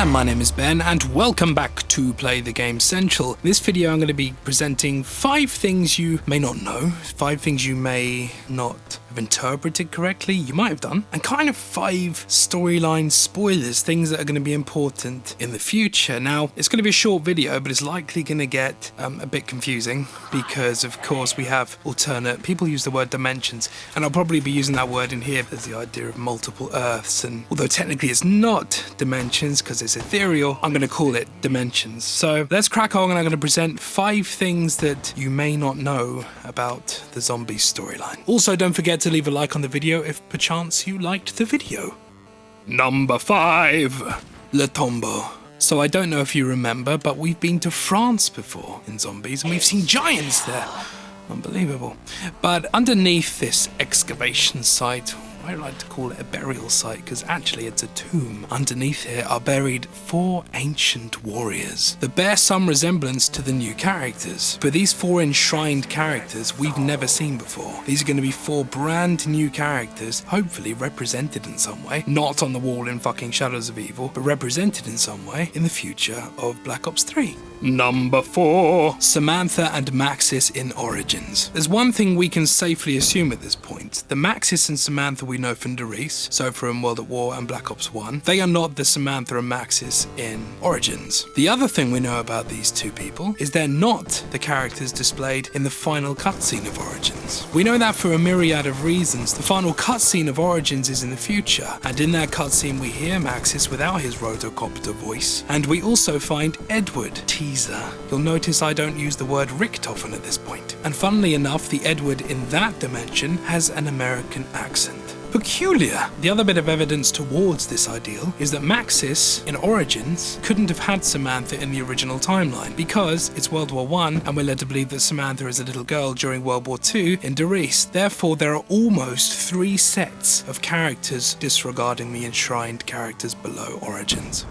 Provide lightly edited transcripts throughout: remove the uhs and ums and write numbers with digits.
And my name is Ben, and welcome back to Play the Game Central. In this video I'm going to be presenting 5 things you may not know, 5 things you may not have interpreted correctly, you might have done, and kind of 5 storyline spoilers, things that are going to be important in the future. Now, it's going to be a short video, but it's likely going to get a bit confusing because, of course, we have alternate, people use the word dimensions, and I'll probably be using that word in here. There's the idea of multiple Earths, and although technically it's not dimensions because it's ethereal, I'm going to call it dimensions. So let's crack on, and I'm going to present 5 things that you may not know about the zombie storyline. Also, don't forget to leave a like on the video if perchance you liked the video. Number 5. Le Tombeau. So I don't know if you remember, but we've been to France before in Zombies, and we've seen giants there. Unbelievable. But underneath this excavation site, I like to call it a burial site because actually it's a tomb. Underneath here are buried 4 ancient warriors that bear some resemblance to the new characters. But these 4 enshrined characters we've never seen before. These are going to be 4 brand new characters, hopefully represented in some way, not on the wall in fucking Shadows of Evil, but represented in some way in the future of Black Ops 3. Number 4. Samantha and Maxis in Origins. There's one thing we can safely assume at this point. The Maxis and Samantha we know from Derice, so from World at War and Black Ops 1, they are not the Samantha and Maxis in Origins. The other thing we know about these 2 people is they're not the characters displayed in the final cutscene of Origins. We know that for a myriad of reasons. The final cutscene of Origins is in the future, and in that cutscene we hear Maxis without his rotocopter voice, and we also find Edward, teaser. You'll notice I don't use the word Richtofen at this point. And funnily enough, the Edward in that dimension has an American accent. Peculiar. The other bit of evidence towards this ideal is that Maxis in Origins couldn't have had Samantha in the original timeline because it's World War I and we're led to believe that Samantha is a little girl during World War II in Derice. Therefore, there are almost 3 sets of characters disregarding the enshrined characters below Origins.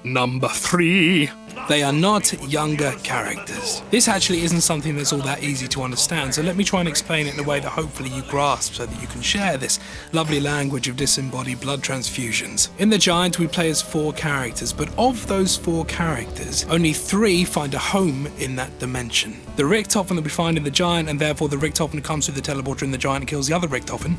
Number 3. They are not younger characters. This actually isn't something that's all that easy to understand, so let me try and explain it in a way that hopefully you grasp so that you can share this lovely language of disembodied blood transfusions. In The Giant, we play as 4 characters, but of those 4 characters, only 3 find a home in that dimension. The Richtofen that we find in The Giant, and therefore the Richtofen who comes through the teleporter in The Giant and kills the other Richtofen.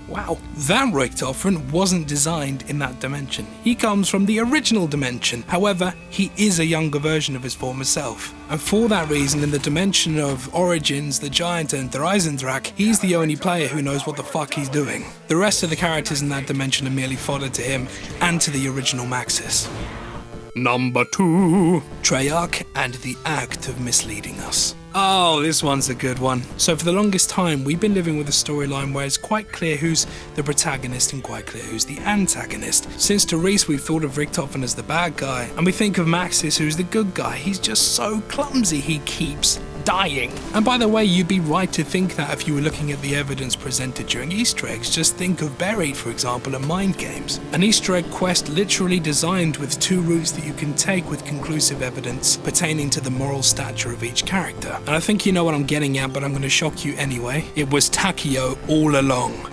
Wow. That Richtofen wasn't designed in that dimension. He comes from the original dimension. However, he is a younger version of his former self. And for that reason, in the dimension of Origins, The Giant and Theresiendrach, he's the only player who knows what the fuck he's doing. The rest of the characters in that dimension are merely fodder to him and to the original Maxis. Number 2. Treyarch and the act of misleading us. Oh, this one's a good one. So for the longest time, we've been living with a storyline where it's quite clear who's the protagonist and quite clear who's the antagonist. Since Derice, we've thought of Richtofen as the bad guy, and we think of Maxis who's the good guy. He's just so clumsy, he keeps dying. And by the way, you'd be right to think that if you were looking at the evidence presented during Easter eggs. Just think of Buried, for example, and Mind Games. An Easter egg quest literally designed with 2 routes that you can take with conclusive evidence pertaining to the moral stature of each character. And I think you know what I'm getting at, but I'm going to shock you anyway. It was Takio all along.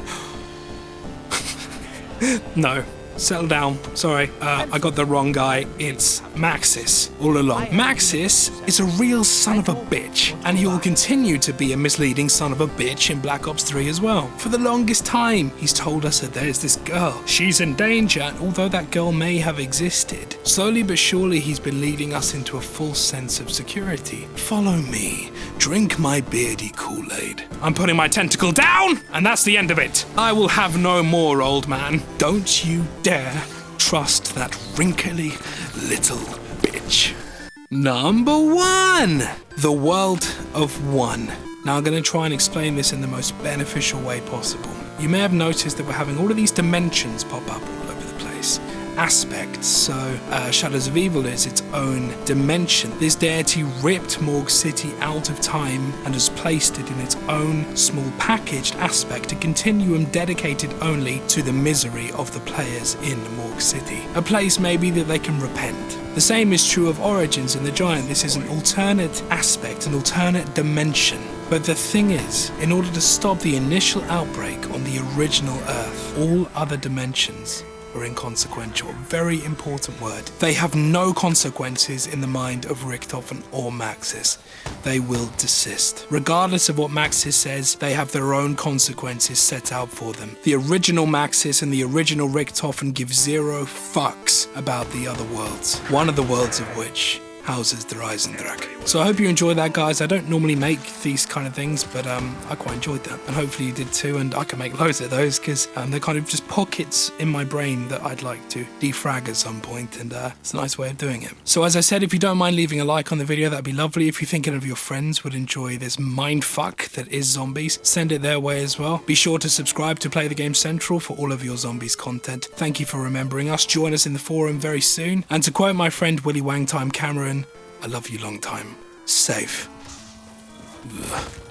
No. Settle down. Sorry, I got the wrong guy. It's Maxis all along. Maxis is a real son of a bitch, and he will continue to be a misleading son of a bitch in Black Ops 3 as well. For the longest time, he's told us that there's this girl. She's in danger, and although that girl may have existed, slowly but surely he's been leading us into a false sense of security. Follow me. Drink my beardy Kool-Aid. I'm putting my tentacle down, and that's the end of it. I will have no more, old man. Don't you dare trust that wrinkly little bitch. Number 1. The World of One. Now I'm going to try and explain this in the most beneficial way possible. You may have noticed that we're having all of these dimensions pop up all over the place. Aspects. So Shadows of Evil is its own dimension. This deity ripped Morgue City out of time and has placed it in its own small packaged aspect, a continuum dedicated only to the misery of the players in Morgue City. A place maybe that they can repent. The same is true of Origins and The Giant. This is an alternate aspect, an alternate dimension. But the thing is, in order to stop the initial outbreak on the original Earth, all other dimensions are inconsequential. Very important word. They have no consequences in the mind of Richtofen or Maxis. They will desist. Regardless of what Maxis says, they have their own consequences set out for them. The original Maxis and the original Richtofen give zero fucks about the other worlds. One of the worlds of which houses the Reisendrache. So I hope you enjoyed that, guys. I don't normally make these kind of things, but I quite enjoyed that, and hopefully you did too, and I can make loads of those because they're kind of just pockets in my brain that I'd like to defrag at some point, and it's a nice way of doing it. So as I said, if you don't mind leaving a like on the video, that'd be lovely. If you're thinking of your friends would enjoy this mindfuck that is zombies, send it their way as well. Be sure to subscribe to Play the Game Central for all of your zombies content. Thank you for remembering us. Join us in the forum very soon, and to quote my friend Willy Wangtime Cameron, I love you long time. Safe. Ugh.